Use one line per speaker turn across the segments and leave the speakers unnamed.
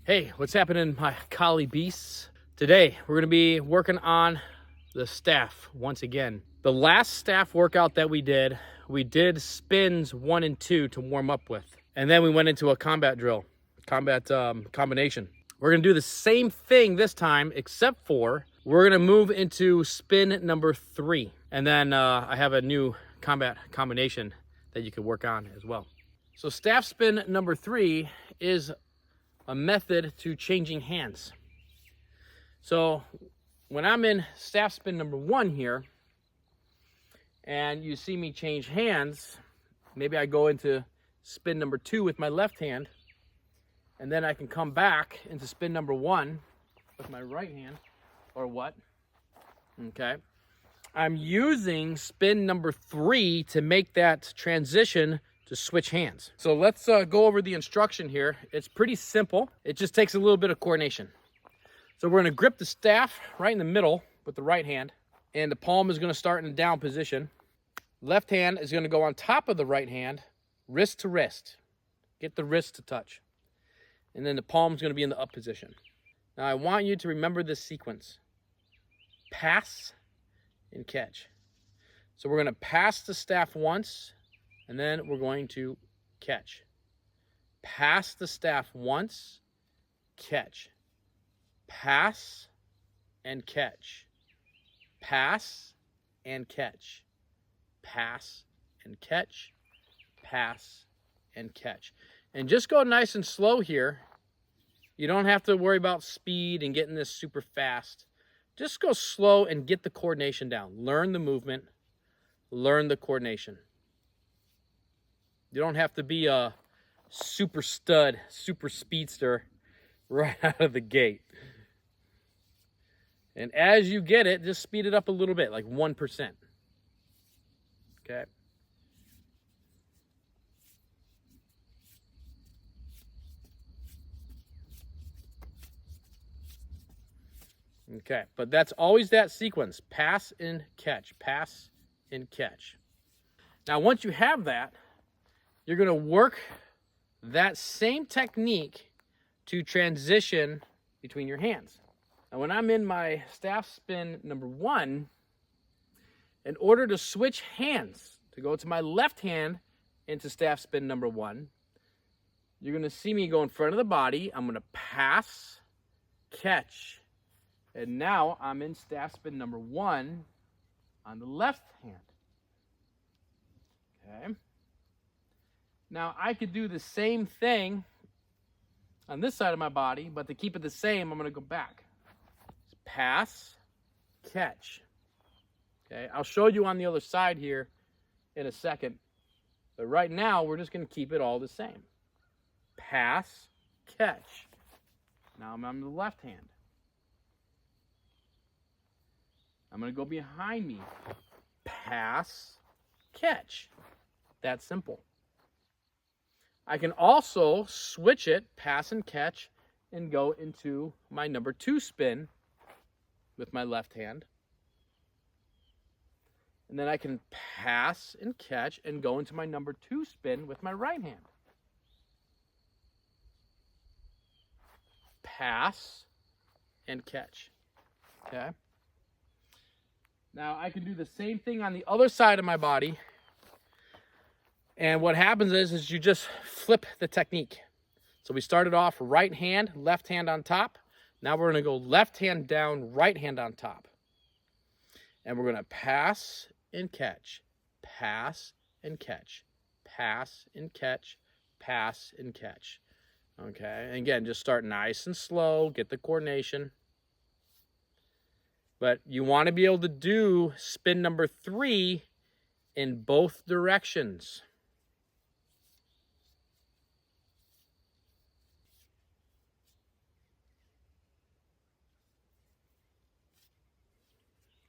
Hey, what's happening, my collie beasts? Today, we're gonna be working on the staff once again. The last staff workout that we did spins 1 and 2 to warm up with. And then we went into a combat drill, combination. We're gonna do the same thing this time, except for we're gonna move into spin number 3. And then I have a new combat combination that you can work on as well. So staff spin number 3 is a method to changing hands. So when I'm in staff spin number 1 here, and you see me change hands, maybe I go into spin number 2 with my left hand, and then I can come back into spin number 1 with my right hand, or what? Okay. I'm using spin number 3 to make that transition to switch hands. So let's go over the instruction here. It's pretty simple. It just takes a little bit of coordination. So we're gonna grip the staff right in the middle with the right hand, and the palm is gonna start in a down position. Left hand is gonna go on top of the right hand, wrist to wrist. Get the wrist to touch. And then the palm's gonna be in the up position. Now I want you to remember this sequence. Pass and catch. So we're gonna pass the staff once, and then we're going to catch. Pass the staff once, catch. Pass and catch. Pass and catch. Pass and catch. Pass and catch. And just go nice and slow here. You don't have to worry about speed and getting this super fast. Just go slow and get the coordination down. Learn the movement. Learn the coordination. You don't have to be a super stud, super speedster right out of the gate. And as you get it, just speed it up a little bit, like 1%. Okay. Okay, but that's always that sequence. Pass and catch, pass and catch. Now, once you have that, you're gonna work that same technique to transition between your hands. Now, when I'm in my staff spin number 1, in order to switch hands, to go to my left hand into staff spin number 1, you're gonna see me go in front of the body. I'm gonna pass, catch, and now I'm in staff spin number 1 on the left hand. Okay. Now I could do the same thing on this side of my body, but to keep it the same, I'm gonna go back. Pass, catch. Okay, I'll show you on the other side here in a second. But right now, we're just gonna keep it all the same. Pass, catch. Now I'm on the left hand. I'm gonna go behind me. Pass, catch. That's simple. I can also switch it, pass and catch, and go into my number 2 spin with my left hand. And then I can pass and catch and go into my number 2 spin with my right hand. Pass and catch. Okay? Now I can do the same thing on the other side of my body. And what happens is you just flip the technique. So we started off right hand, left hand on top. Now we're going to go left hand down, right hand on top. And we're going to pass and catch, pass and catch, pass and catch, pass and catch. Okay, and again, just start nice and slow, get the coordination. But you want to be able to do spin number 3 in both directions.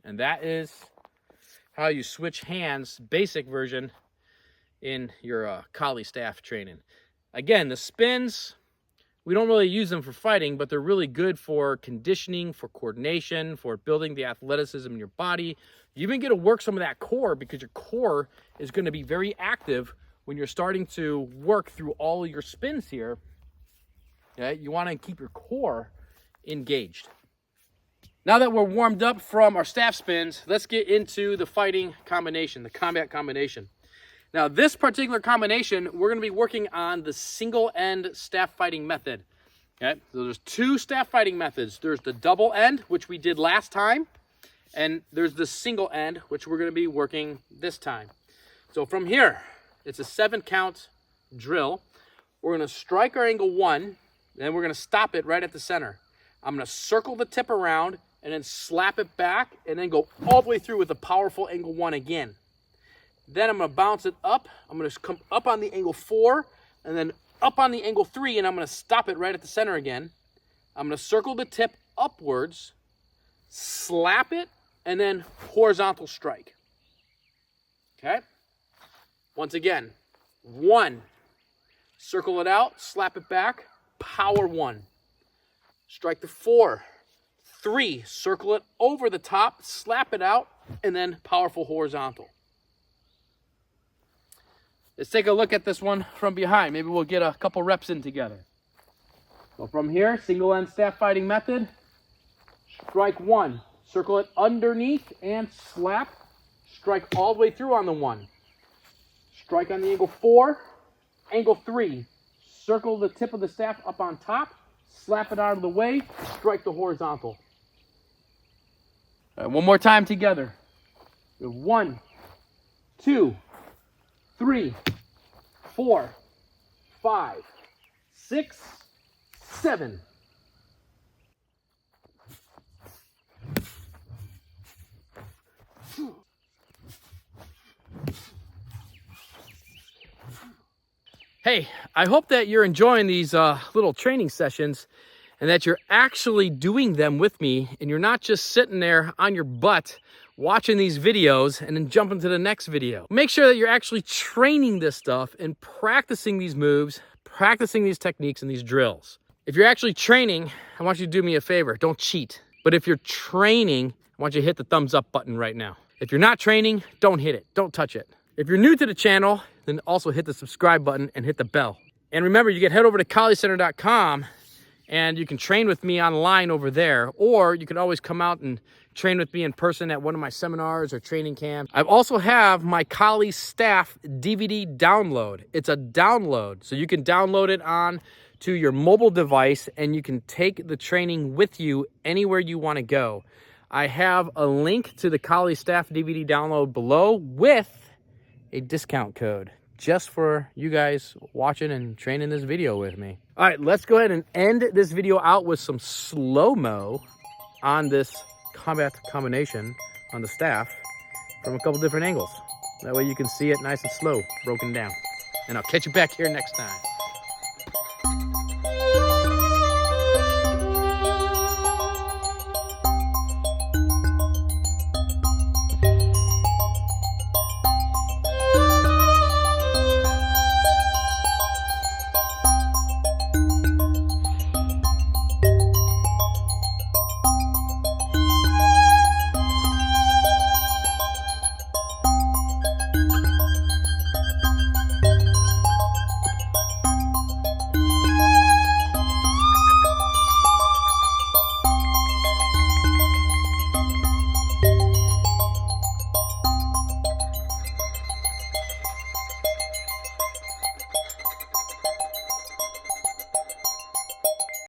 And that is how you switch hands, basic version, in your collie staff training. Again, the spins, we don't really use them for fighting, but they're really good for conditioning, for coordination, for building the athleticism in your body. You even get to work some of that core, because your core is going to be very active when you're starting to work through all of your spins here. Okay? You want to keep your core engaged. Now that we're warmed up from our staff spins, let's get into the fighting combination, the combat combination. Now, this particular combination, we're going to be working on the single end staff fighting method. Okay, so there's two staff fighting methods. There's the double end, which we did last time, and there's the single end, which we're going to be working this time. So from here, it's a 7-count drill. We're going to strike our angle 1, and we're going to stop it right at the center. I'm going to circle the tip around and then slap it back and then go all the way through with a powerful angle 1 again. Then I'm going to bounce it up. I'm going to come up on the angle 4 and then up on the angle 3, and I'm going to stop it right at the center again. I'm going to circle the tip upwards, slap it, and then horizontal strike. Okay? Once again, 1, circle it out, slap it back, power 1. Strike the 4, 3, circle it over the top, slap it out, and then powerful horizontal. Let's take a look at this one from behind. Maybe we'll get a couple reps in together. So from here, single end staff fighting method. Strike 1, circle it underneath and slap. Strike all the way through on the 1. Strike on the angle 4, angle 3. Circle the tip of the staff up on top, slap it out of the way, strike the horizontal. All right, one more time together. 1, 2, 3, 4, 5, 6, 7. Hey, I hope that you're enjoying these little training sessions and that you're actually doing them with me and you're not just sitting there on your butt watching these videos and then jumping to the next video. Make sure that you're actually training this stuff and practicing these moves, practicing these techniques and these drills. If you're actually training, I want you to do me a favor. Don't cheat. But if you're training, I want you to hit the thumbs up button right now. If you're not training, don't hit it. Don't touch it. If you're new to the channel, then also hit the subscribe button and hit the bell. And remember, you can head over to KaliCenter.com and you can train with me online over there, or you can always come out and train with me in person at one of my seminars or training camps. I also have my Kali Staff DVD download. It's a download, so you can download it on to your mobile device and you can take the training with you anywhere you want to go. I have a link to the Kali Staff DVD download below with a discount code just for you guys watching and training this video with me. All right, let's go ahead and end this video out with some slow-mo on this combat combination on the staff from a couple different angles. That way you can see it nice and slow, broken down. And I'll catch you back here next time.